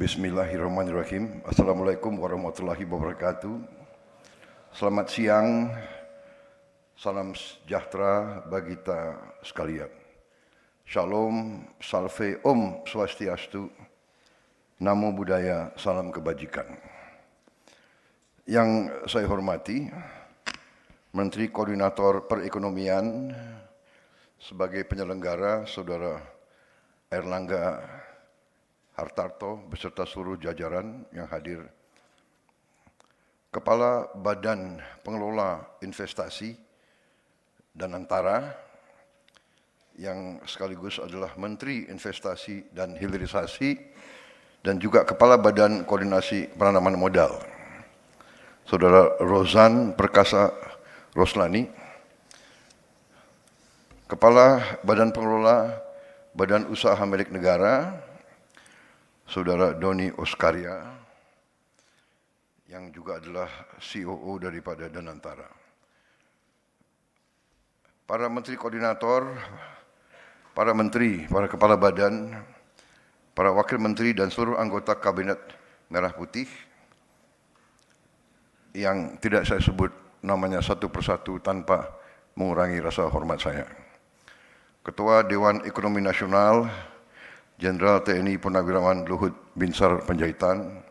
Bismillahirrahmanirrahim. Assalamualaikum warahmatullahi wabarakatuh. Selamat siang, salam sejahtera bagi kita sekalian. Shalom, salve, om swastiastu, namo buddhaya, salam kebajikan. Yang saya hormati, Menteri Koordinator Perekonomian sebagai penyelenggara, Saudara Airlangga Hartarto beserta seluruh jajaran yang hadir, Kepala Badan Pengelola Investasi dan Antara yang sekaligus adalah Menteri Investasi dan Hilirisasi dan juga Kepala Badan Koordinasi Penanaman Modal, Saudara Rozan Perkasa Roslani, Kepala Badan Pengelola Badan Usaha Milik Negara, Saudara Doni Oskaria, yang juga adalah COO daripada Danantara. Para Menteri Koordinator, para Menteri, para Kepala Badan, para Wakil Menteri dan seluruh anggota Kabinet Merah Putih, yang tidak saya sebut namanya satu persatu tanpa mengurangi rasa hormat saya. Ketua Dewan Ekonomi Nasional, Jenderal TNI Purnawirawan Luhut Binsar Panjaitan,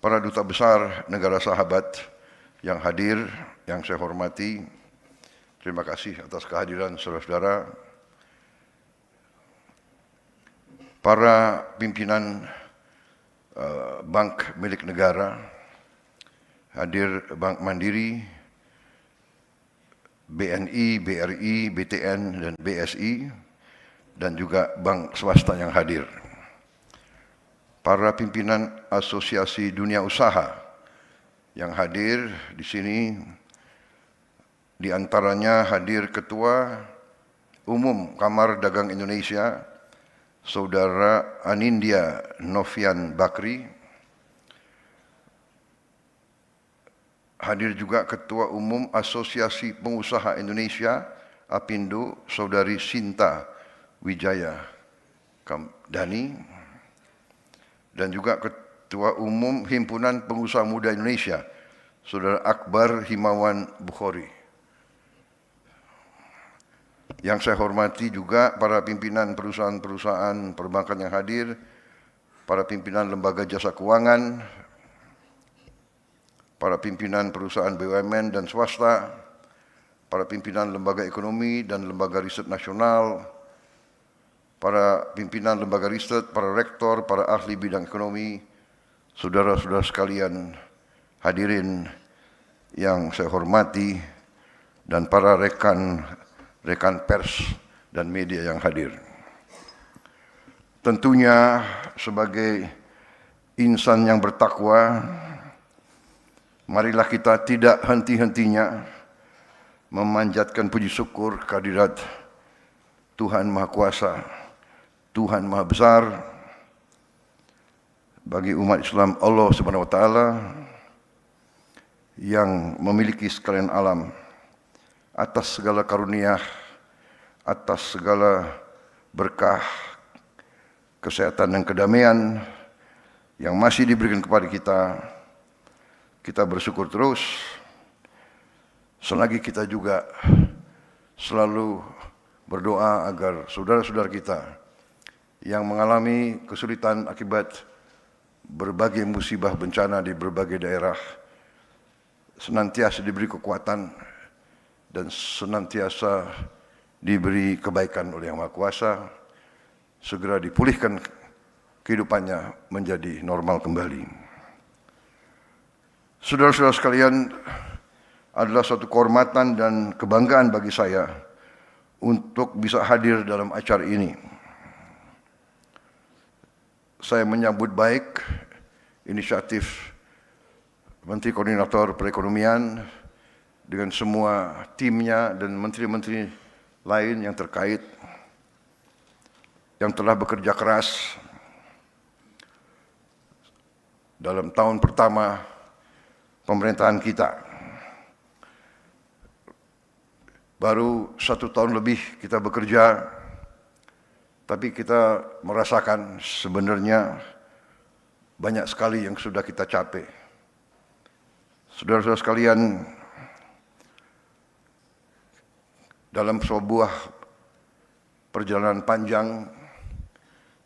para duta besar negara sahabat yang hadir, yang saya hormati, terima kasih atas kehadiran saudara-saudara, para pimpinan bank milik negara, hadir Bank Mandiri, BNI, BRI, BTN, dan BSI, dan juga bank swasta yang hadir. Para pimpinan Asosiasi Dunia Usaha yang hadir di sini, di antaranya hadir Ketua Umum Kamar Dagang Indonesia, Saudara Anindya Novian Bakri. Hadir juga Ketua Umum Asosiasi Pengusaha Indonesia, APindo, Saudari Sinta Wijaya Kamdani, dan juga Ketua Umum Himpunan Pengusaha Muda Indonesia, Saudara Akbar Himawan Bukhari. Yang saya hormati juga para pimpinan perusahaan-perusahaan perbankan yang hadir, para pimpinan lembaga jasa keuangan, para pimpinan perusahaan BUMN dan swasta, para pimpinan lembaga ekonomi dan lembaga riset nasional, para pimpinan lembaga riset, para rektor, para ahli bidang ekonomi, saudara-saudara sekalian hadirin yang saya hormati, dan para rekan pers dan media yang hadir. Tentunya sebagai insan yang bertakwa, marilah kita tidak henti-hentinya memanjatkan puji syukur kehadirat Tuhan Maha Kuasa, Tuhan Maha Besar, bagi umat Islam Allah Subhanahu wa Ta'ala yang memiliki sekalian alam, atas segala karunia, atas segala berkah, kesehatan dan kedamaian yang masih diberikan kepada kita. Kita bersyukur terus, selagi kita juga selalu berdoa agar saudara-saudara kita yang mengalami kesulitan akibat berbagai musibah bencana di berbagai daerah senantiasa diberi kekuatan dan senantiasa diberi kebaikan oleh Yang Maha Kuasa, segera dipulihkan kehidupannya menjadi normal kembali. Saudara-saudara sekalian, adalah suatu kehormatan dan kebanggaan bagi saya untuk bisa hadir dalam acara ini. Saya menyambut baik inisiatif Menteri Koordinator Perekonomian dengan semua timnya dan menteri-menteri lain yang terkait, yang telah bekerja keras dalam tahun pertama pemerintahan kita. Baru 1 tahun lebih kita bekerja, Tapi kita merasakan sebenarnya banyak sekali yang sudah kita capai. Saudara-saudara sekalian, dalam sebuah perjalanan panjang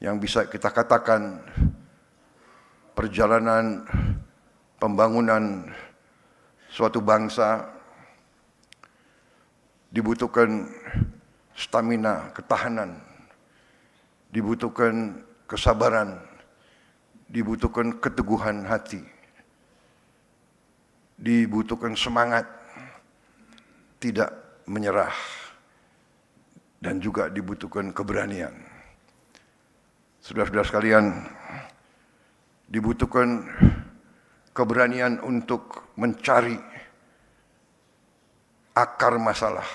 yang bisa kita katakan perjalanan pembangunan suatu bangsa, dibutuhkan stamina, ketahanan, dibutuhkan kesabaran, dibutuhkan keteguhan hati, dibutuhkan semangat, tidak menyerah, dan juga dibutuhkan keberanian. Saudara-saudara sekalian, dibutuhkan keberanian untuk mencari akar masalah,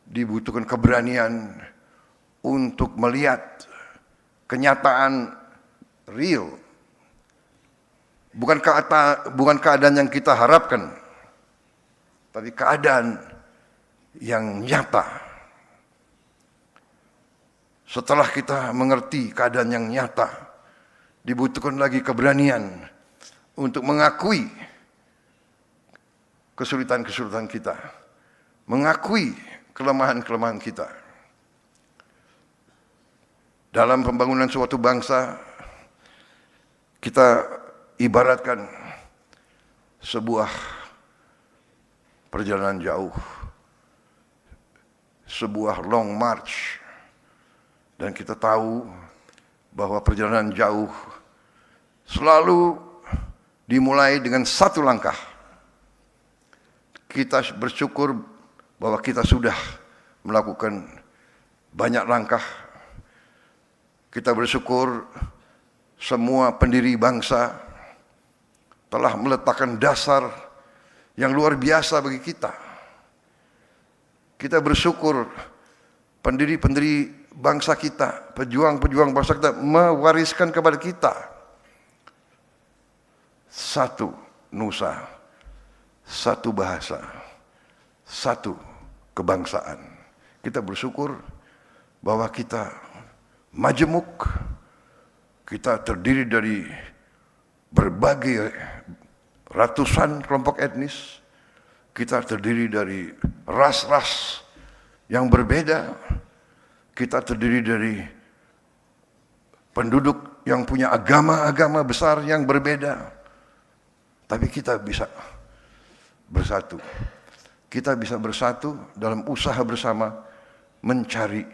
dibutuhkan keberanian untuk melihat kenyataan real, bukan keadaan yang kita harapkan, tapi keadaan yang nyata. Setelah kita mengerti keadaan yang nyata, dibutuhkan lagi keberanian untuk mengakui kesulitan-kesulitan kita, mengakui kelemahan-kelemahan kita. Dalam pembangunan suatu bangsa, kita ibaratkan sebuah perjalanan jauh, sebuah long march. Dan kita tahu bahwa perjalanan jauh selalu dimulai dengan satu langkah. Kita bersyukur bahwa kita sudah melakukan banyak langkah. Kita bersyukur semua pendiri bangsa telah meletakkan dasar yang luar biasa bagi kita. Kita bersyukur pendiri-pendiri bangsa kita, pejuang-pejuang bangsa kita mewariskan kepada kita satu nusa, satu bahasa, satu kebangsaan. Kita bersyukur bahwa kita majemuk, kita terdiri dari berbagai ratusan kelompok etnis, kita terdiri dari ras-ras yang berbeda, kita terdiri dari penduduk yang punya agama-agama besar yang berbeda. Tapi kita bisa bersatu. Kita bisa bersatu dalam usaha bersama mencari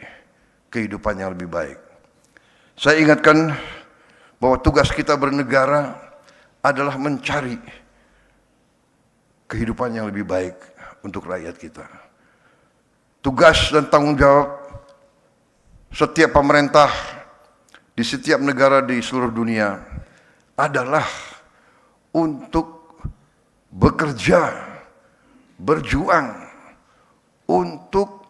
kehidupan yang lebih baik. Saya ingatkan bahwa tugas kita bernegara adalah mencari kehidupan yang lebih baik untuk rakyat kita. Tugas dan tanggung jawab setiap pemerintah di setiap negara di seluruh dunia adalah untuk bekerja, berjuang untuk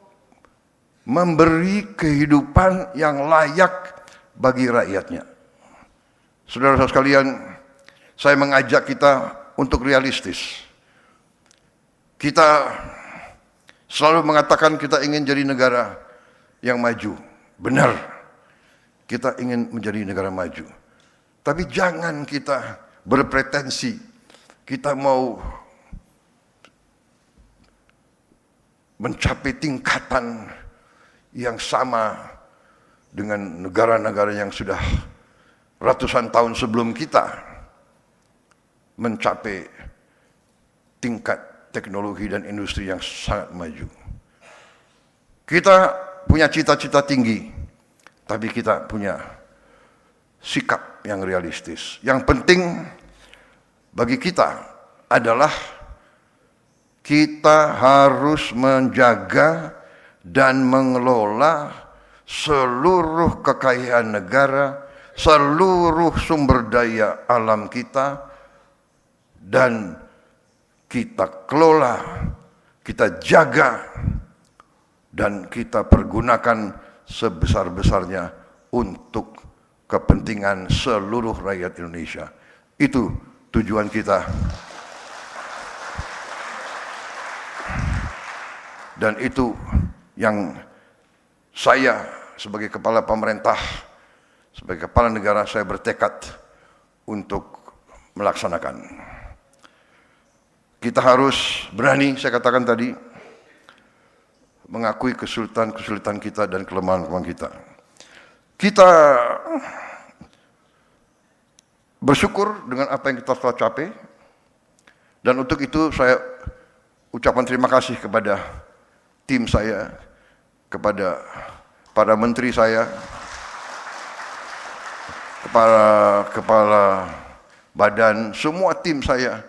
memberi kehidupan yang layak bagi rakyatnya. Saudara-saudara sekalian, saya mengajak kita untuk realistis. Kita selalu mengatakan kita ingin jadi negara yang maju. Benar, kita ingin menjadi negara maju. Tapi jangan kita berpretensi kita mau mencapai tingkatan yang sama dengan negara-negara yang sudah ratusan tahun sebelum kita mencapai tingkat teknologi dan industri yang sangat maju. Kita punya cita-cita tinggi, tapi kita punya sikap yang realistis. Yang penting bagi kita adalah kita harus menjaga dan mengelola seluruh kekayaan negara, seluruh sumber daya alam kita, dan kita kelola, kita jaga, dan kita pergunakan sebesar-besarnya untuk kepentingan seluruh rakyat Indonesia. Itu tujuan kita. Dan itu yang saya sebagai kepala pemerintah, sebagai kepala negara, saya bertekad untuk melaksanakan. Kita harus berani, saya katakan tadi, mengakui kesulitan-kesulitan kita dan kelemahan-kelemahan kita. Kita bersyukur dengan apa yang kita telah capai, dan untuk itu saya ucapan terima kasih kepada tim saya, kepada para menteri saya, kepala badan, semua tim saya.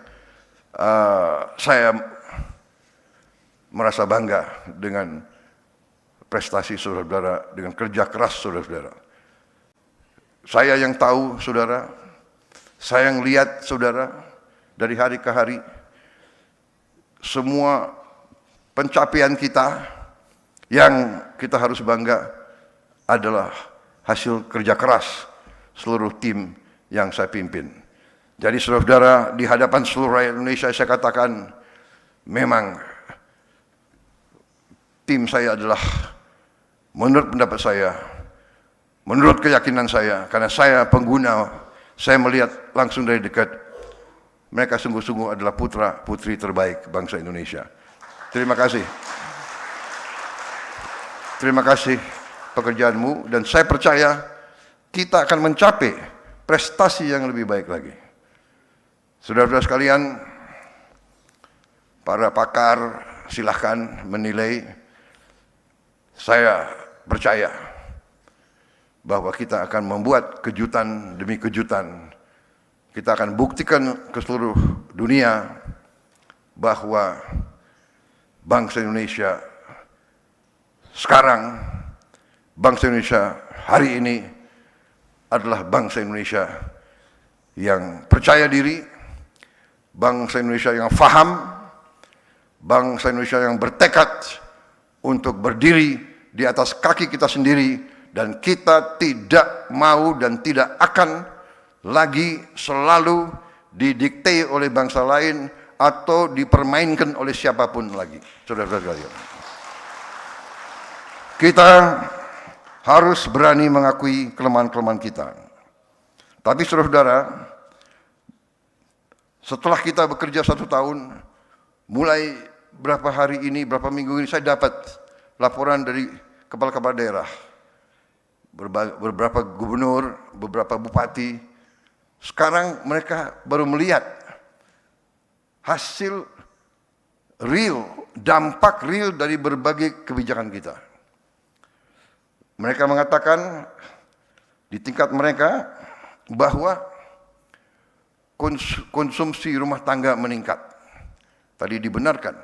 Saya merasa bangga dengan prestasi saudara-saudara, dengan kerja keras saudara-saudara. Saya yang tahu saudara, saya yang lihat saudara dari hari ke hari, semua pencapaian kita yang kita harus bangga adalah hasil kerja keras seluruh tim yang saya pimpin. Jadi saudara-saudara, di hadapan seluruh rakyat Indonesia saya katakan, memang tim saya adalah, menurut pendapat saya, menurut keyakinan saya, karena saya pengguna, saya melihat langsung dari dekat, mereka sungguh-sungguh adalah putra-putri terbaik bangsa Indonesia. Terima kasih. Terima kasih pekerjaanmu, dan saya percaya kita akan mencapai prestasi yang lebih baik lagi. Saudara-saudara sekalian, para pakar silahkan menilai. Saya percaya bahwa kita akan membuat kejutan demi kejutan. Kita akan buktikan ke seluruh dunia bahwa bangsa Indonesia sekarang, bangsa Indonesia hari ini adalah bangsa Indonesia yang percaya diri, bangsa Indonesia yang faham, bangsa Indonesia yang bertekad untuk berdiri di atas kaki kita sendiri, dan kita tidak mau dan tidak akan lagi selalu didikte oleh bangsa lain atau dipermainkan oleh siapapun lagi. Saudara-saudara sekalian, kita harus berani mengakui kelemahan-kelemahan kita. Tapi saudara-saudara, setelah kita bekerja 1 tahun, mulai berapa hari ini, berapa minggu ini, saya dapat laporan dari kepala-kepala daerah, beberapa gubernur, beberapa bupati. Sekarang mereka baru melihat hasil real, dampak real dari berbagai kebijakan kita. Mereka mengatakan di tingkat mereka bahwa konsumsi rumah tangga meningkat. Tadi dibenarkan.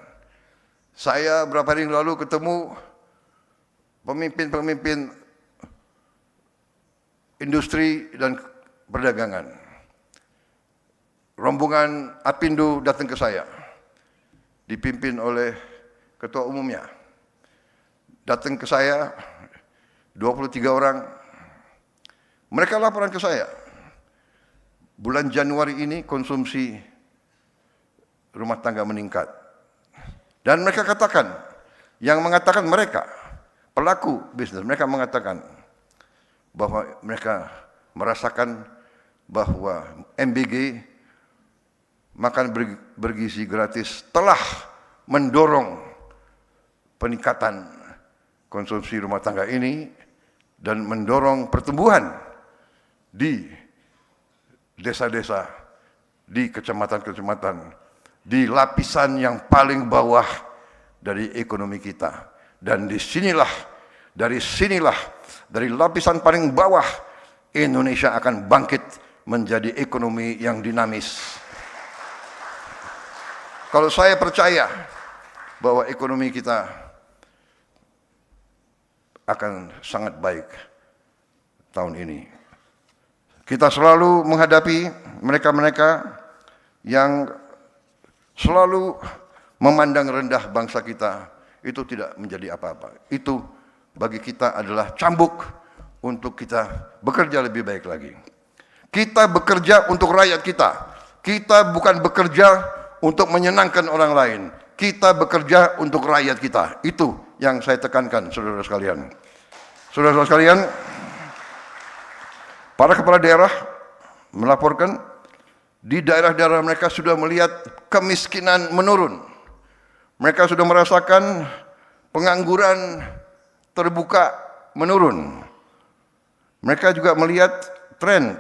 Saya beberapa hari lalu ketemu pemimpin-pemimpin industri dan perdagangan. Rombongan Apindo datang ke saya, dipimpin oleh ketua umumnya. Datang ke saya 23 orang. Mereka laporan ke saya, bulan Januari ini konsumsi rumah tangga meningkat. Dan mereka katakan, yang mengatakan mereka, pelaku bisnis, mereka mengatakan bahwa mereka merasakan bahwa MBG, makan bergizi gratis, telah mendorong peningkatan konsumsi rumah tangga ini dan mendorong pertumbuhan di desa-desa, di kecamatan-kecamatan, di lapisan yang paling bawah dari ekonomi kita. Dan dari sinilah, dari lapisan paling bawah, Indonesia akan bangkit menjadi ekonomi yang dinamis. Kalau saya percaya bahwa ekonomi kita akan sangat baik tahun ini. Kita selalu menghadapi mereka-mereka yang selalu memandang rendah bangsa kita. Itu tidak menjadi apa-apa. Itu bagi kita adalah cambuk untuk kita bekerja lebih baik lagi. Kita bekerja untuk rakyat kita. Kita bukan bekerja untuk menyenangkan orang lain. Kita bekerja untuk rakyat kita. Itu yang saya tekankan, saudara sekalian. Saudara-saudara sekalian, para kepala daerah melaporkan di daerah-daerah mereka sudah melihat kemiskinan menurun. Mereka sudah merasakan pengangguran terbuka menurun. Mereka juga melihat tren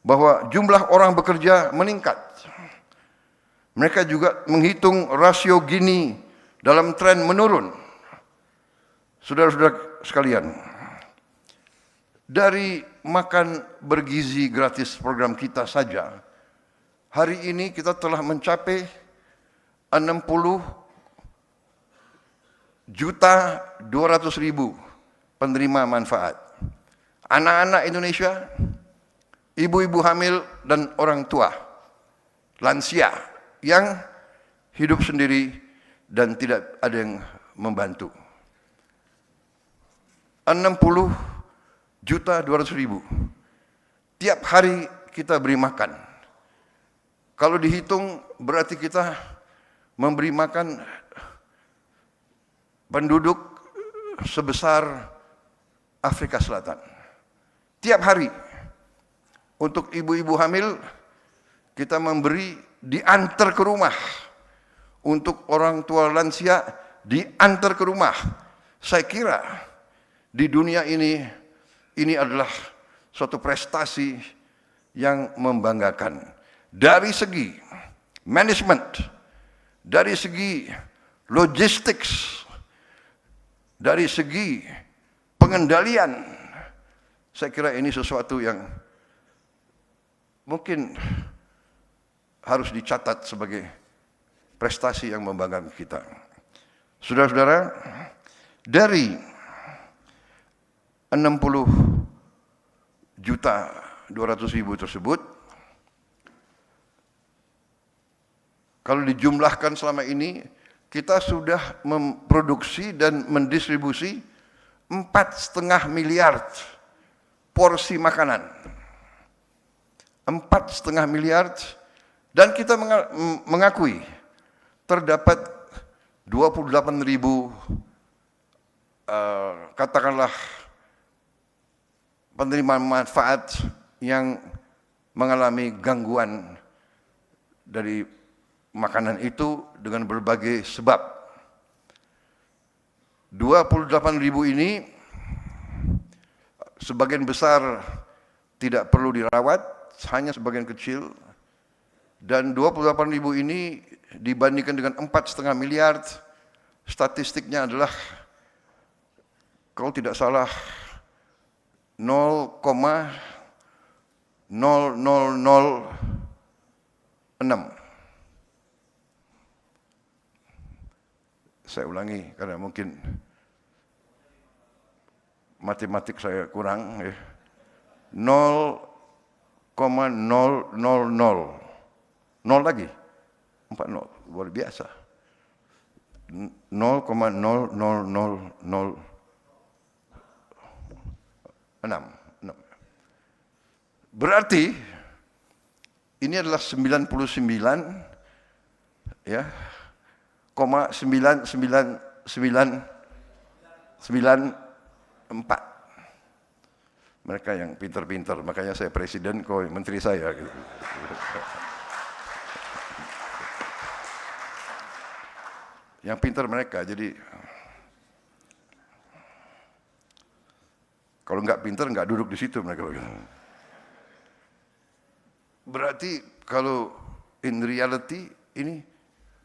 bahwa jumlah orang bekerja meningkat. Mereka juga menghitung rasio Gini dalam tren menurun. Saudara-saudara sekalian, dari makan bergizi gratis program kita saja, hari ini kita telah mencapai 60.200.000 penerima manfaat. Anak-anak Indonesia, ibu-ibu hamil dan orang tua, lansia yang hidup sendiri dan tidak ada yang membantu. 60.200.000. Tiap hari kita beri makan. Kalau dihitung berarti kita memberi makan penduduk sebesar Afrika Selatan. Tiap hari untuk ibu-ibu hamil kita memberi diantar ke rumah. Untuk orang tua lansia diantar ke rumah. Saya kira di dunia ini adalah suatu prestasi yang membanggakan. Dari segi manajemen, dari segi logistik, dari segi pengendalian, saya kira ini sesuatu yang mungkin harus dicatat sebagai prestasi yang membanggakan kita. Saudara-saudara, dari 60.200.000 tersebut, kalau dijumlahkan selama ini, kita sudah memproduksi dan mendistribusi 4,5 miliar porsi makanan. 4,5 miliar, dan kita mengakui terdapat 28.000 katakanlah penerima manfaat yang mengalami gangguan dari makanan itu dengan berbagai sebab. 28.000 ini sebagian besar tidak perlu dirawat, hanya sebagian kecil. Dan 28.000 ini dibandingkan dengan 4,5 miliar, statistiknya adalah kalau tidak salah 0,0006. Saya ulangi karena mungkin matematik saya kurang. 0,000. 0 lagi. 40. Luar biasa. 0,00006. Berarti ini adalah 99 ya, 99994. Mereka yang pintar-pintar, makanya saya presiden, kau menteri saya gitu. Yang pintar mereka, jadi kalau nggak pintar nggak duduk di situ mereka. Berarti kalau in reality ini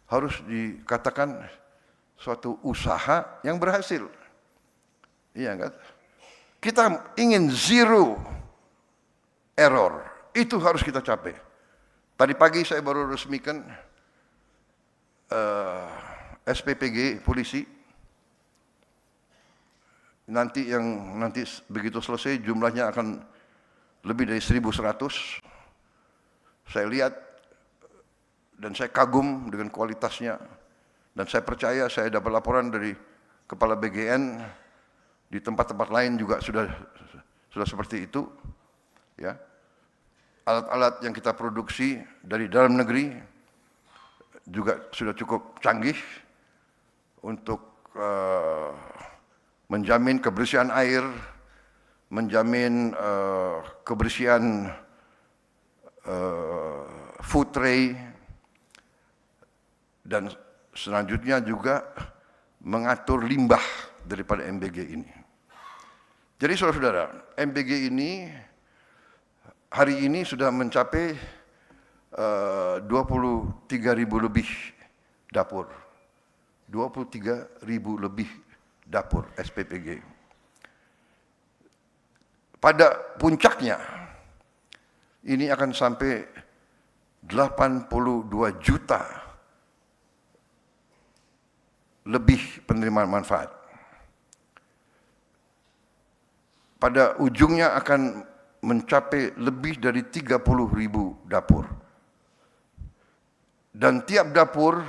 harus dikatakan suatu usaha yang berhasil. Iya kan? Kita ingin zero error, itu harus kita capai. Tadi pagi saya baru resmikan SPPG polisi. Nanti begitu selesai jumlahnya akan lebih dari 1.100. Saya lihat dan saya kagum dengan kualitasnya, dan saya percaya, saya dapat laporan dari Kepala BGN di tempat-tempat lain juga sudah seperti itu. Ya, alat-alat yang kita produksi dari dalam negeri juga sudah cukup canggih untuk menjamin kebersihan air, menjamin kebersihan food tray, dan selanjutnya juga mengatur limbah daripada MBG ini. Jadi saudara-saudara, MBG ini hari ini sudah mencapai 23.000 lebih dapur. 23.000 lebih dapur SPPG. Pada puncaknya, ini akan sampai 82 juta lebih penerimaan manfaat. Pada ujungnya akan mencapai lebih dari 30.000 dapur. Dan tiap dapur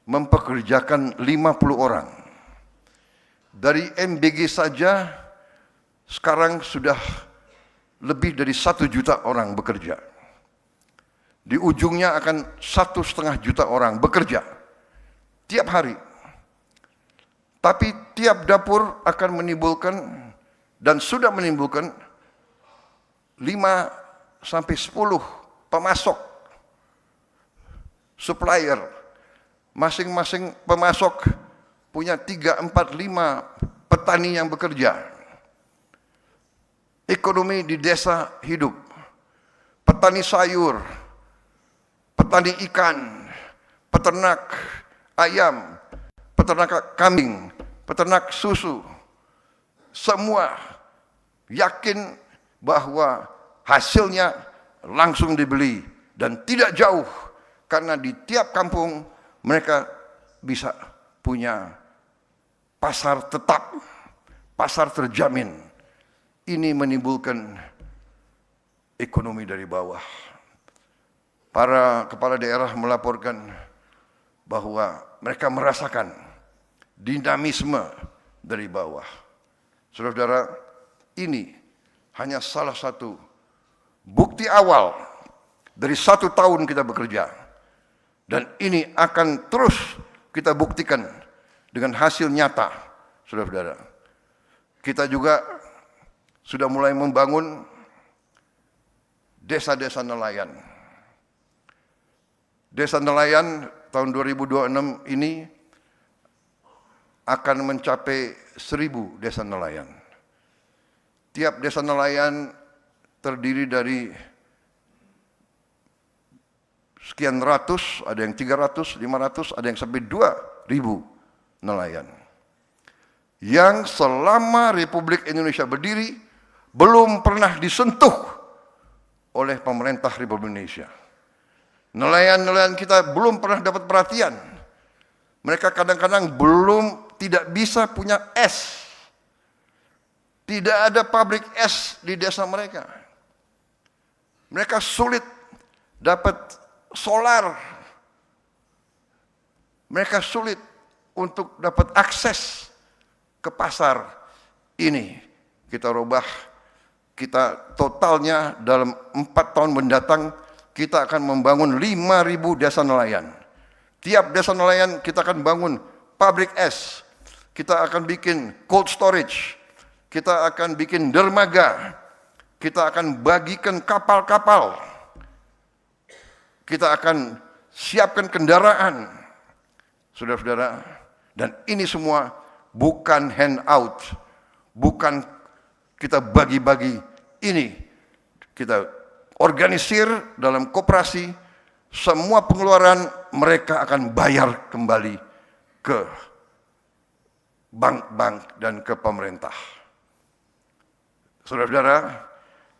mempekerjakan 50 orang. Dari MBG saja sekarang sudah lebih dari 1 juta orang bekerja. Di ujungnya akan 1,5 juta orang bekerja tiap hari. Tapi tiap dapur akan menimbulkan dan sudah menimbulkan 5 sampai 10 pemasok, supplier. Masing-masing pemasok punya 3, 4, 5 petani yang bekerja. Ekonomi di desa hidup. Petani sayur, petani ikan, peternak ayam, peternak kambing, peternak susu, semua yakin bahwa hasilnya langsung dibeli dan tidak jauh, karena di tiap kampung mereka bisa punya pasar tetap, pasar terjamin. Ini menimbulkan ekonomi dari bawah. Para kepala daerah melaporkan bahwa mereka merasakan dinamisme dari bawah. Saudara-saudara, ini hanya salah satu bukti awal dari 1 tahun kita bekerja. Dan ini akan terus kita buktikan dengan hasil nyata, saudara-saudara. Kita juga sudah mulai membangun desa-desa nelayan. Desa nelayan tahun 2026 ini akan mencapai 1.000 desa nelayan. Tiap desa nelayan terdiri dari sekian ratus, ada yang 300, 500, ada yang sampai 2.000 nelayan. Yang selama Republik Indonesia berdiri belum pernah disentuh oleh pemerintah Republik Indonesia. Nelayan-nelayan kita belum pernah dapat perhatian. Mereka kadang-kadang tidak bisa punya es. Tidak ada pabrik es di desa mereka. Mereka sulit dapat solar. Mereka sulit untuk dapat akses ke pasar. Ini kita rubah. Kita totalnya dalam 4 tahun mendatang kita akan membangun 5.000 desa nelayan. Tiap desa nelayan kita akan bangun pabrik es. Kita akan bikin cold storage. Kita akan bikin dermaga. Kita akan bagikan kapal-kapal. Kita akan siapkan kendaraan. Saudara-saudara, dan ini semua bukan handout. Bukan kita bagi-bagi. Ini kita organisir dalam koperasi. Semua pengeluaran mereka akan bayar kembali ke bank-bank dan ke pemerintah. Saudara-saudara,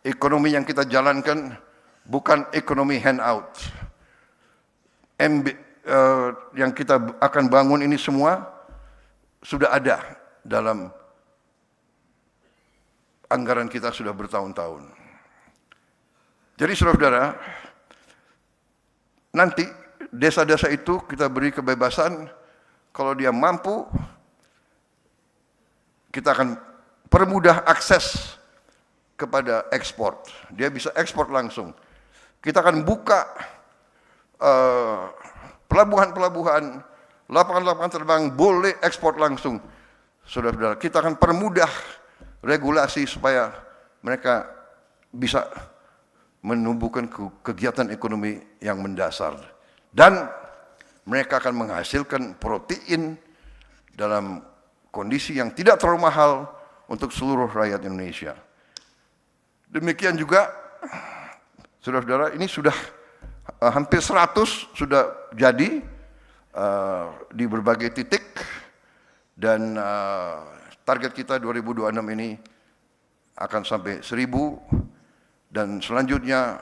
ekonomi yang kita jalankan bukan ekonomi handout. Yang kita akan bangun ini semua sudah ada dalam anggaran kita sudah bertahun-tahun. Jadi saudara-saudara, nanti desa-desa itu kita beri kebebasan, kalau dia mampu, kita akan permudah akses kepada ekspor. Dia bisa ekspor langsung. Kita akan buka pelabuhan-pelabuhan, lapangan-lapangan terbang boleh ekspor langsung. saudara-saudara, kita akan permudah regulasi supaya mereka bisa menumbuhkan kegiatan ekonomi yang mendasar. Dan mereka akan menghasilkan protein dalam kondisi yang tidak terlalu mahal untuk seluruh rakyat Indonesia. Demikian juga, saudara-saudara, ini sudah hampir 100 sudah jadi di berbagai titik, dan target kita 2026 ini akan sampai 1000, dan selanjutnya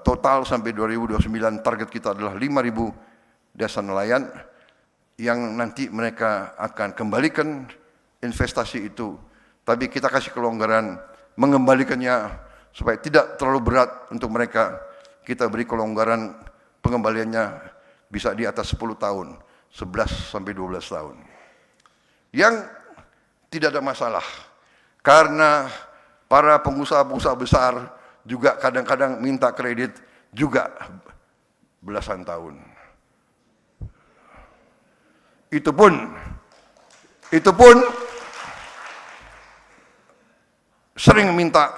total sampai 2029 target kita adalah 5.000 desa nelayan yang nanti mereka akan kembalikan investasi itu, tapi kita kasih kelonggaran mengembalikannya supaya tidak terlalu berat untuk mereka. Kita beri kelonggaran pengembaliannya bisa di atas 10 tahun, 11 sampai 12 tahun. Yang tidak ada masalah, karena para pengusaha-pengusaha besar juga kadang-kadang minta kredit juga belasan tahun. Itu pun sering minta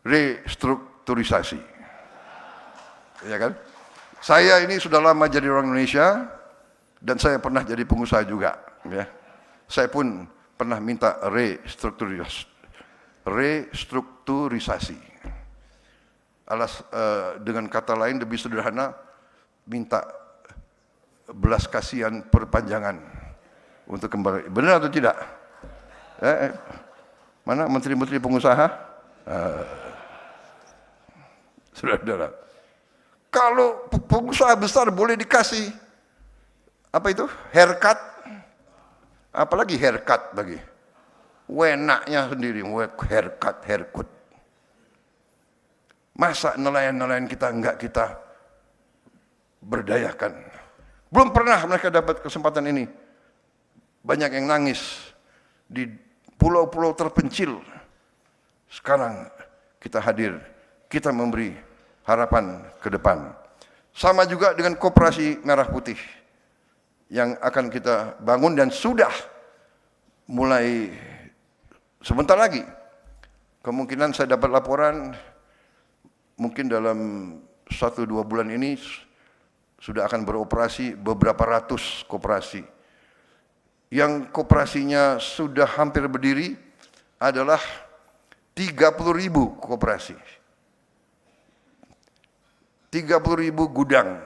restrukturisasi. Ya kan? Saya ini sudah lama jadi orang Indonesia dan saya pernah jadi pengusaha juga, ya. Saya pun pernah minta restrukturisasi. Dengan kata lain lebih sederhana, minta belas kasihan perpanjangan untuk kembali. Benar atau tidak? Mana menteri-menteri pengusaha? Saudara-saudara, kalau pengusaha besar boleh dikasih apa itu? Haircut, apalagi haircut lagi. Wenaknya sendiri, haircut. Masa nelayan-nelayan kita enggak kita berdayakan? Belum pernah mereka dapat kesempatan ini. Banyak yang nangis di pulau-pulau terpencil. Sekarang kita hadir, kita memberi harapan ke depan. Sama juga dengan Koperasi Merah Putih yang akan kita bangun dan sudah mulai sebentar lagi. Kemungkinan saya dapat laporan mungkin dalam 1-2 bulan ini sudah akan beroperasi beberapa ratus koperasi. Yang koperasinya sudah hampir berdiri adalah 30.000 koperasi. 30.000 gudang.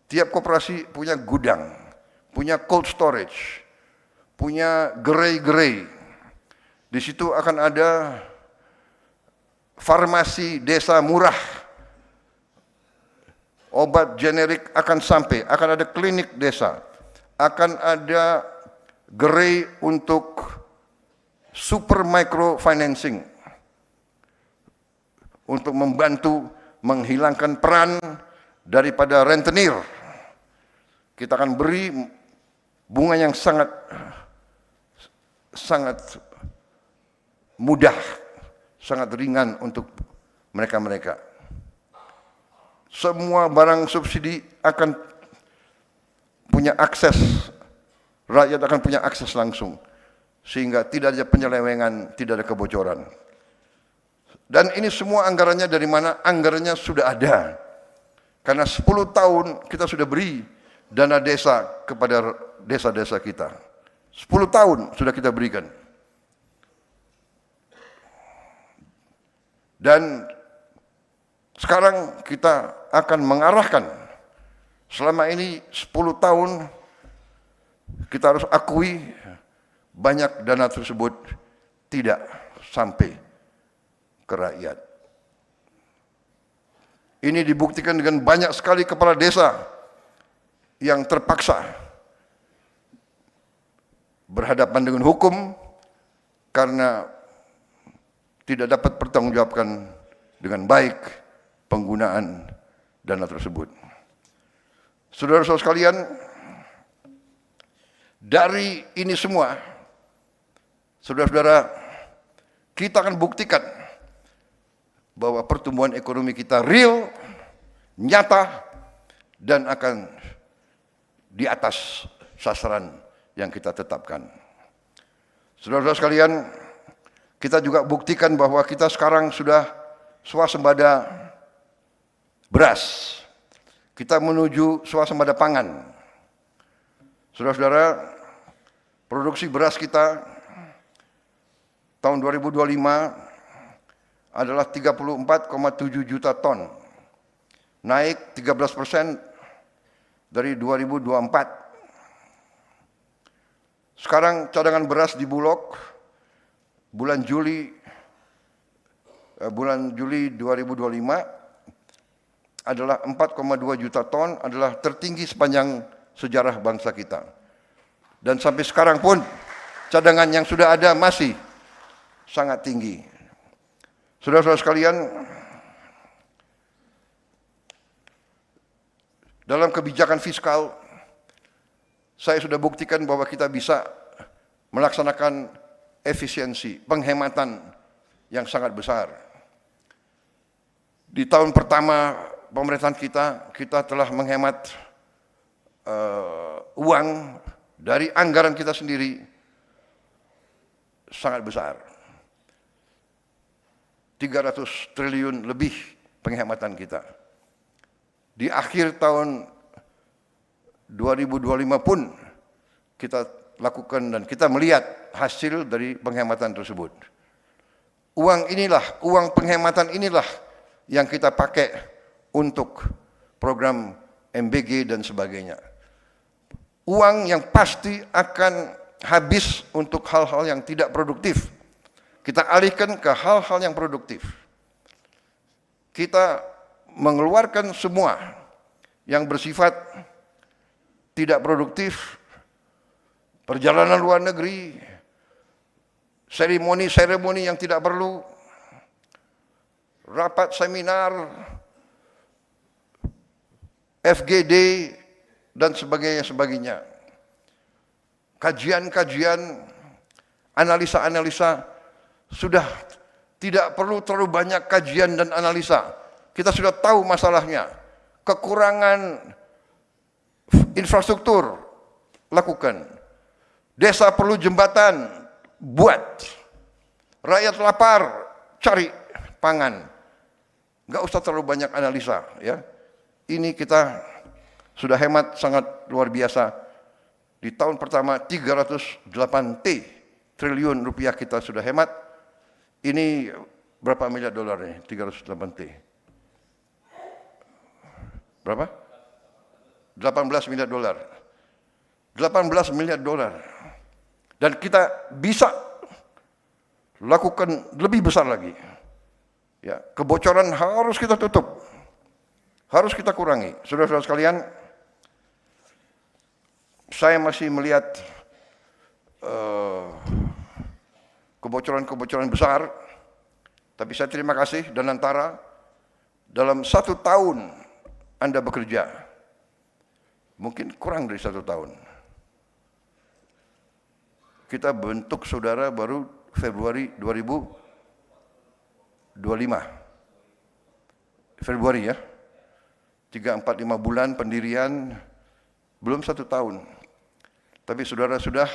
Tiap koperasi punya gudang, punya cold storage, punya gerai-gerai. Di situ akan ada farmasi desa murah. Obat generik akan sampai, akan ada klinik desa, akan ada gerai untuk super micro financing untuk membantu menghilangkan peran daripada rentenir. Kita akan beri bunga yang sangat mudah, sangat ringan untuk mereka-mereka. Semua barang subsidi akan punya akses, rakyat akan punya akses langsung, sehingga tidak ada penyelewengan, tidak ada kebocoran. Dan ini semua anggarannya dari mana? Anggarannya sudah ada. Karena 10 tahun kita sudah beri dana desa kepada desa-desa kita. 10 tahun sudah kita berikan. Dan sekarang kita akan mengarahkan. Selama ini 10 tahun kita harus akui banyak dana tersebut tidak sampai ke rakyat. Ini dibuktikan dengan banyak sekali kepala desa yang terpaksa berhadapan dengan hukum karena tidak dapat pertanggungjawabkan dengan baik penggunaan dana tersebut. Saudara-saudara sekalian, dari ini semua, saudara-saudara, kita akan buktikan bahwa pertumbuhan ekonomi kita real, nyata, dan akan di atas sasaran yang kita tetapkan. Saudara-saudara sekalian, kita juga buktikan bahwa kita sekarang sudah swasembada beras. Kita menuju swasembada pangan. Saudara-saudara, produksi beras kita tahun 2025 adalah 34,7 juta ton, naik 13% dari 2024. Sekarang cadangan beras di Bulog bulan Juli 2025 adalah 4,2 juta ton, adalah tertinggi sepanjang sejarah bangsa kita. Dan sampai sekarang pun cadangan yang sudah ada masih sangat tinggi. Saudara-saudara sekalian, dalam kebijakan fiskal, saya sudah buktikan bahwa kita bisa melaksanakan efisiensi, penghematan yang sangat besar. Di tahun pertama pemerintahan kita telah menghemat uang dari anggaran kita sendiri sangat besar. 300 triliun lebih penghematan kita. Di akhir tahun 2025 pun kita lakukan dan kita melihat hasil dari penghematan tersebut. Uang penghematan inilah yang kita pakai untuk program MBG dan sebagainya. Uang yang pasti akan habis untuk hal-hal yang tidak produktif. Kita alihkan ke hal-hal yang produktif. Kita mengeluarkan semua yang bersifat tidak produktif, perjalanan luar negeri, seremoni-seremoni yang tidak perlu, rapat seminar, FGD, dan sebagainya. Kajian-kajian, analisa-analisa, sudah tidak perlu terlalu banyak kajian dan analisa. Kita sudah tahu masalahnya. Kekurangan infrastruktur, lakukan. Desa perlu jembatan, buat. Rakyat lapar, cari pangan. Enggak usah terlalu banyak analisa, ya. Ini kita sudah hemat sangat luar biasa. Di tahun pertama 308 triliun rupiah kita sudah hemat. Ini berapa miliar dolar nih? 308 T. Berapa? 18 miliar dolar. 18 miliar dolar. Dan kita bisa lakukan lebih besar lagi. Ya, kebocoran harus kita tutup. Harus kita kurangi. Saudara-saudara sekalian, saya masih melihat kebocoran-kebocoran besar, tapi saya terima kasih dan antara dalam 1 tahun Anda bekerja, mungkin kurang dari 1 tahun. Kita bentuk saudara baru Februari 2025. Februari ya. 3, 4, 5 bulan pendirian, belum 1 tahun. Tapi saudara sudah,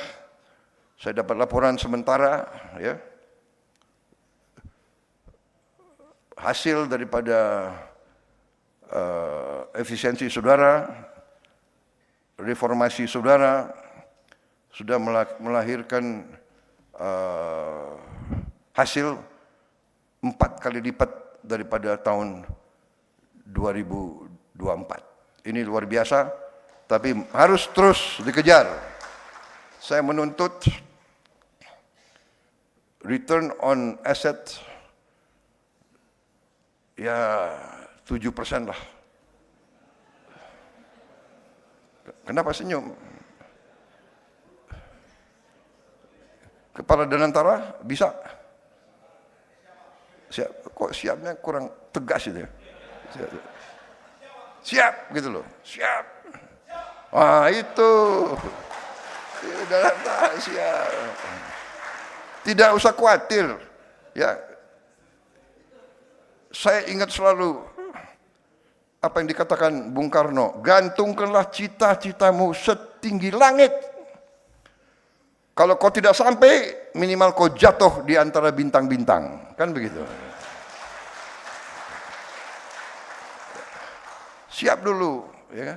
saya dapat laporan sementara, ya, hasil daripada efisiensi saudara, reformasi saudara, sudah melahirkan hasil 4 kali lipat daripada tahun 2024. Ini luar biasa, tapi harus terus dikejar. Saya menuntut return on asset ya 7% lah. Kenapa senyum? Kepala Danantara bisa? Siap. Kok siapnya kurang tegas itu ya? Siap gitu loh. Siap. Wah itu. Danantara siap. Tidak usah khawatir. Ya. Saya ingat selalu apa yang dikatakan Bung Karno, gantungkanlah cita-citamu setinggi langit. Kalau kau tidak sampai, minimal kau jatuh di antara bintang-bintang. Kan begitu. Siap dulu, ya.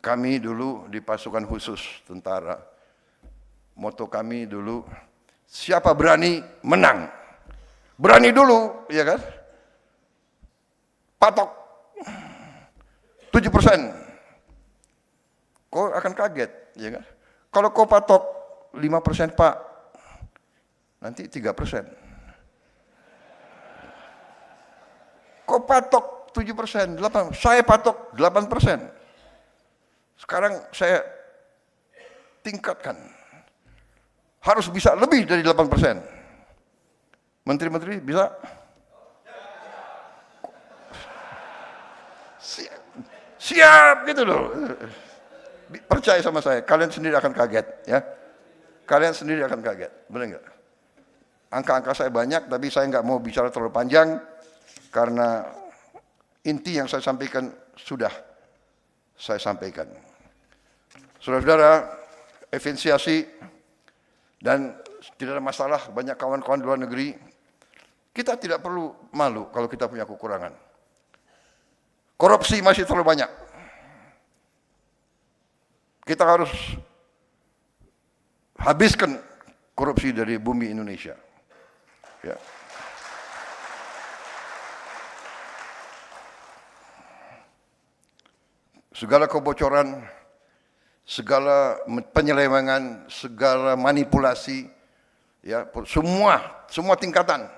Kami dulu di pasukan khusus tentara, moto kami dulu, siapa berani menang. Berani dulu, ya kan? Patok 7%. Kau akan kaget, ya kan? Kalau kau patok 5%, Pak, nanti 3%. Kau patok 7%, 8%, saya patok 8%. Sekarang saya tingkatkan. Harus bisa lebih dari 8%. Menteri-menteri bisa? Siap gitu loh. Percaya sama saya, kalian sendiri akan kaget, ya. Kalian sendiri akan kaget, benar nggak? Angka-angka saya banyak, tapi saya nggak mau bicara terlalu panjang karena inti yang saya sampaikan sudah saya sampaikan. Saudara-saudara, esensiasi dan tidak ada masalah, banyak kawan-kawan di luar negeri. Kita tidak perlu malu kalau kita punya kekurangan. Korupsi masih terlalu banyak. Kita harus habiskan korupsi dari bumi Indonesia. Ya. Segala kebocoran, segala penyelewengan, segala manipulasi, ya, semua tingkatan.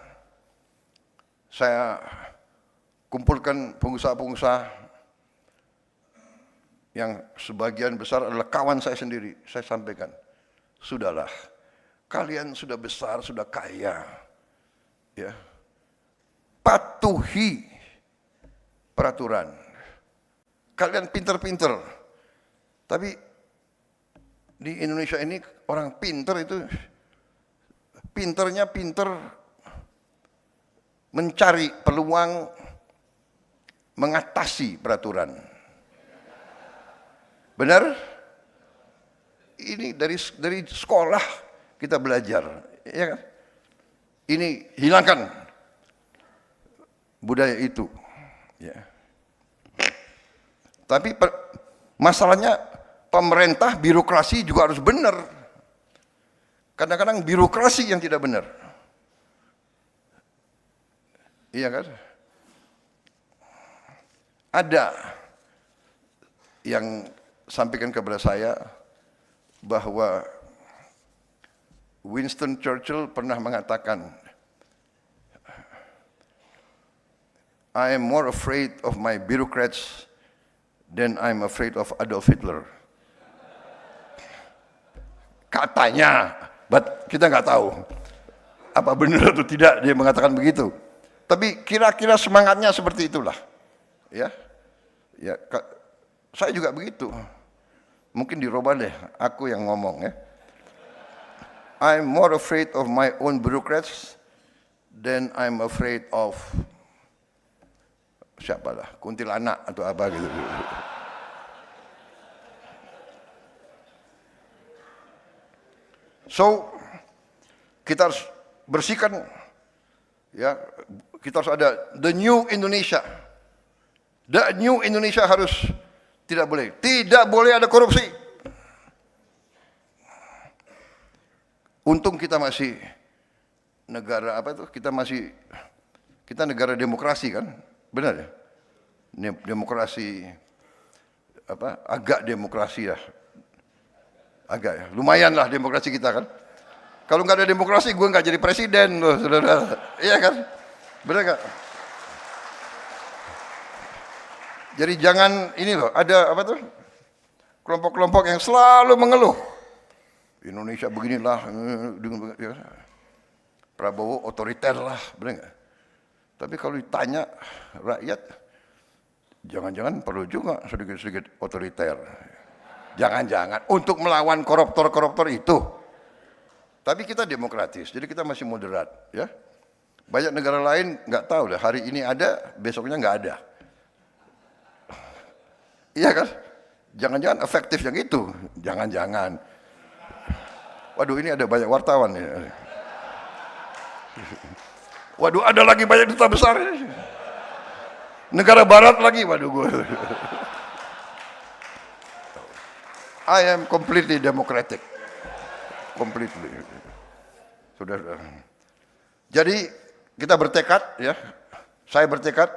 Saya kumpulkan pengusaha-pengusaha yang sebagian besar adalah kawan saya sendiri. Saya sampaikan, sudahlah, kalian sudah besar, sudah kaya, ya, patuhi peraturan. Kalian pinter-pinter, tapi di Indonesia ini orang pinter itu pinternya pinter mencari peluang mengatasi peraturan. Benar? Ini dari sekolah kita belajar, ya kan? Ini hilangkan budaya itu, ya. Tapi masalahnya pemerintah, birokrasi juga harus benar. Kadang-kadang birokrasi yang tidak benar. Iya kan? Ada yang sampaikan kepada saya bahwa Winston Churchill pernah mengatakan, I am more afraid of my bureaucrats than I'm afraid of Adolf Hitler. Katanya, but kita nggak tahu apa benar atau tidak dia mengatakan begitu. Tapi kira-kira semangatnya seperti itulah, ya. Ya, saya juga begitu. Mungkin dirubah deh, aku yang ngomong, ya. I'm more afraid of my own bureaucrats than I'm afraid of siapalah, kuntilanak atau apa gitu. So, kita harus bersihkan, ya, kita harus ada the new Indonesia. The new Indonesia harus tidak boleh ada korupsi. Untung kita masih negara apa itu? Kita negara demokrasi kan, benar ya? Demokrasi apa? Agak demokrasi ya, agak ya, lumayan lah demokrasi kita kan. Kalau nggak ada demokrasi, gue nggak jadi presiden loh, saudara. Iya kan? Benar nggak? Jadi jangan ini loh, ada apa tuh? Kelompok-kelompok yang selalu mengeluh. Indonesia beginilah, ya. Prabowo otoriter lah, benar nggak? Tapi kalau ditanya rakyat, jangan-jangan perlu juga sedikit-sedikit otoriter. Jangan-jangan untuk melawan koruptor-koruptor itu. Tapi kita demokratis, jadi kita masih moderat, ya. Banyak negara lain nggak tahu deh, hari ini ada, besoknya nggak ada. Iya kan? Jangan-jangan efektif yang itu, jangan-jangan. Waduh, ini ada banyak wartawan ya. Waduh, ada lagi banyak duta besar. Negara barat lagi, waduh gue. I am completely democratic. Completely. Sudah. Jadi kita bertekad ya. Saya bertekad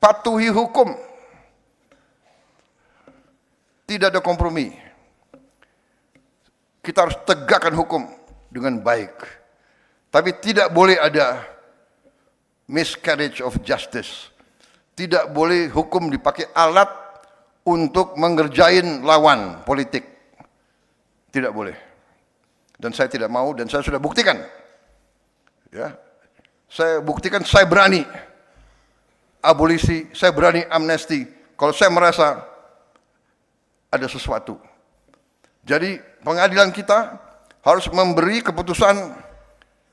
patuhi hukum. Tidak ada kompromi. Kita harus tegakkan hukum dengan baik. Tapi tidak boleh ada miscarriage of justice. Tidak boleh hukum dipakai alat untuk mengerjain lawan politik. Tidak boleh. Dan saya tidak mau, dan saya sudah buktikan. Ya, saya buktikan, saya berani abolisi, saya berani amnesti. Kalau saya merasa ada sesuatu. Jadi pengadilan kita harus memberi keputusan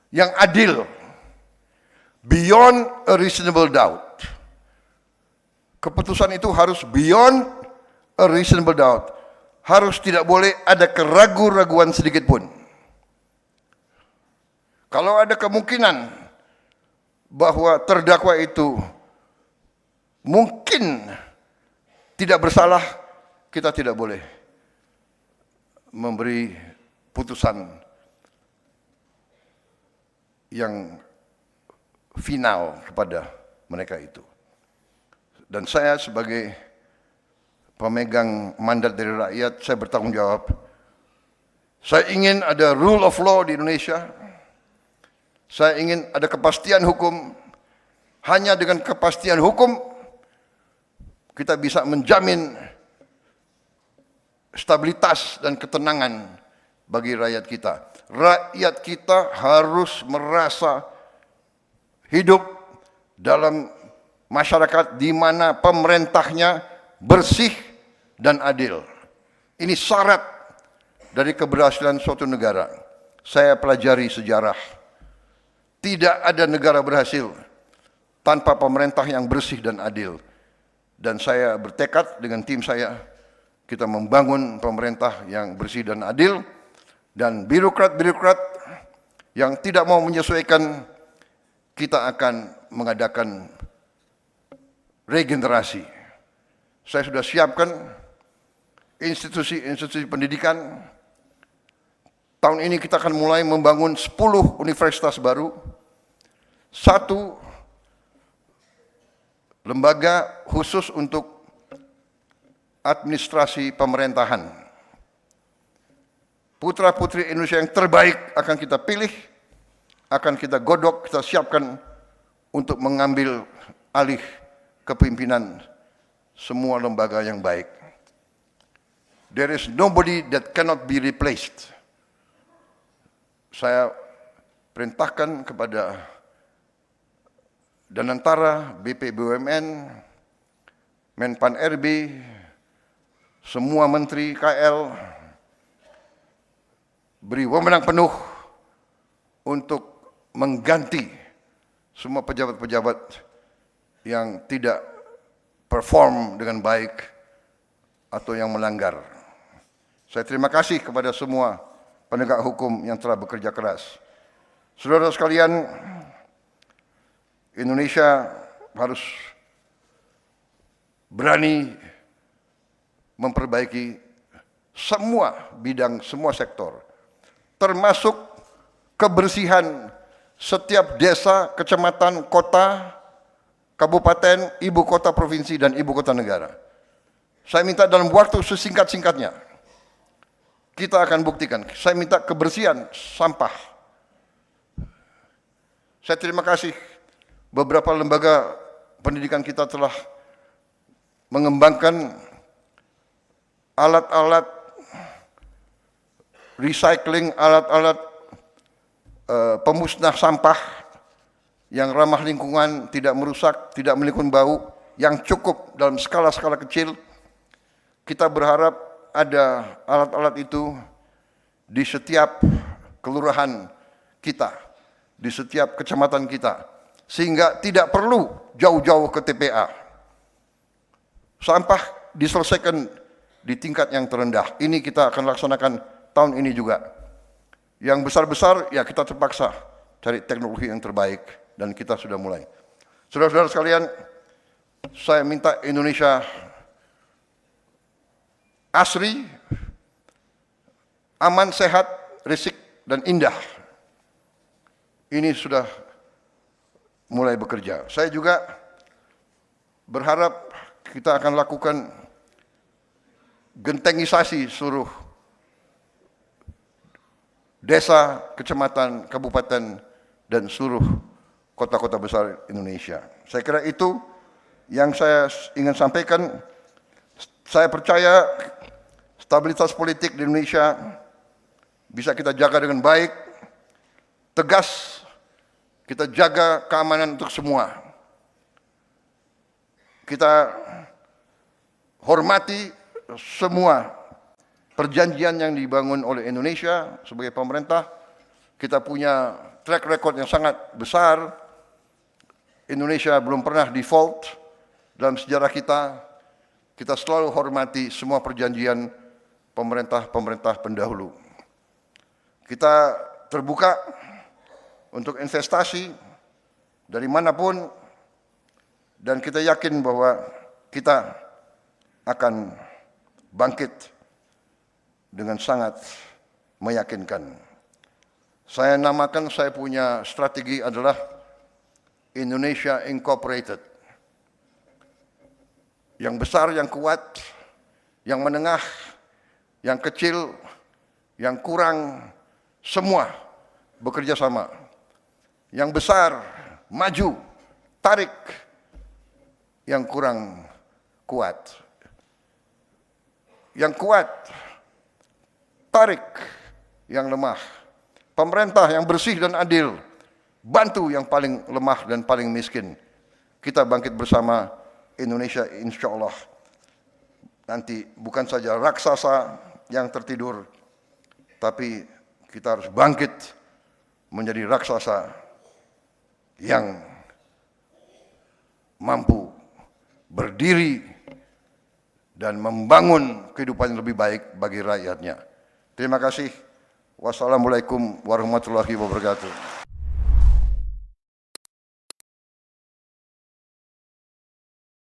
yang adil, beyond a reasonable doubt. Keputusan itu harus beyond a reasonable doubt. Harus tidak boleh ada keraguan-raguan sedikit pun. Kalau ada kemungkinan bahwa terdakwa itu mungkin tidak bersalah, kita tidak boleh memberi putusan yang final kepada mereka itu. Dan saya sebagai pemegang mandat dari rakyat, saya bertanggung jawab. Saya ingin ada rule of law di Indonesia. Saya ingin ada kepastian hukum. Hanya dengan kepastian hukum kita bisa menjamin stabilitas dan ketenangan bagi rakyat kita. Rakyat kita harus merasa hidup dalam masyarakat di mana pemerintahnya bersih dan adil. Ini syarat dari keberhasilan suatu negara. Saya pelajari sejarah. Tidak ada negara berhasil tanpa pemerintah yang bersih dan adil. Dan saya bertekad dengan tim saya, kita membangun pemerintah yang bersih dan adil, dan birokrat-birokrat yang tidak mau menyesuaikan, kita akan mengadakan regenerasi. Saya sudah siapkan institusi-institusi pendidikan. Tahun ini kita akan mulai membangun 10 universitas baru, 1 lembaga khusus untuk administrasi pemerintahan. Putra-putri Indonesia yang terbaik akan kita pilih, akan kita godok, kita siapkan untuk mengambil alih kepemimpinan semua lembaga yang baik. There is nobody that cannot be replaced. Saya perintahkan kepada Danantara, BP BUMN, Menpan RB, semua menteri KL, beri wewenang penuh untuk mengganti semua pejabat-pejabat yang tidak perform dengan baik atau yang melanggar. Saya terima kasih kepada semua penegak hukum yang telah bekerja keras. Saudara sekalian, Indonesia harus berani memperbaiki semua bidang, semua sektor, termasuk kebersihan setiap desa, kecamatan, kota, kabupaten, ibu kota provinsi, dan ibu kota negara. Saya minta dalam waktu sesingkat-singkatnya, kita akan buktikan. Saya minta kebersihan sampah. Saya terima kasih beberapa lembaga pendidikan kita telah mengembangkan alat-alat recycling, alat-alat pemusnah sampah yang ramah lingkungan, tidak merusak, tidak menimbulkan bau, yang cukup dalam skala-skala kecil. Kita berharap ada alat-alat itu di setiap kelurahan kita, di setiap kecamatan kita, sehingga tidak perlu jauh-jauh ke TPA. Sampah diselesaikan di tingkat yang terendah. Ini kita akan laksanakan tahun ini juga. Yang besar-besar, ya kita terpaksa cari teknologi yang terbaik, dan kita sudah mulai. Saudara-saudara sekalian, saya minta Indonesia asri, aman, sehat, risik, dan indah. Ini sudah mulai bekerja. Saya juga berharap kita akan lakukan gentengisasi seluruh desa, kecamatan, kabupaten, dan seluruh kota-kota besar Indonesia. Saya kira itu yang saya ingin sampaikan. Saya percaya stabilitas politik di Indonesia bisa kita jaga dengan baik, tegas, kita jaga keamanan untuk semua. Kita hormati semua perjanjian yang dibangun oleh Indonesia sebagai pemerintah. Kita punya track record yang sangat besar. Indonesia belum pernah default dalam sejarah kita. Kita selalu hormati semua perjanjian pemerintah-pemerintah pendahulu. Kita terbuka untuk investasi dari manapun, dan kita yakin bahwa kita akan bangkit dengan sangat meyakinkan. Saya namakan, saya punya strategi adalah Indonesia Incorporated. Yang besar, yang kuat, yang menengah, yang kecil, yang kurang, semua bekerja sama. Yang besar, maju, tarik, yang kurang kuat. Yang kuat, tarik yang lemah. Pemerintah yang bersih dan adil, bantu yang paling lemah dan paling miskin. Kita bangkit bersama. Indonesia insya Allah nanti bukan saja raksasa yang tertidur, tapi kita harus bangkit menjadi raksasa yang mampu berdiri dan membangun kehidupan yang lebih baik bagi rakyatnya. Terima kasih. Wassalamualaikum warahmatullahi wabarakatuh.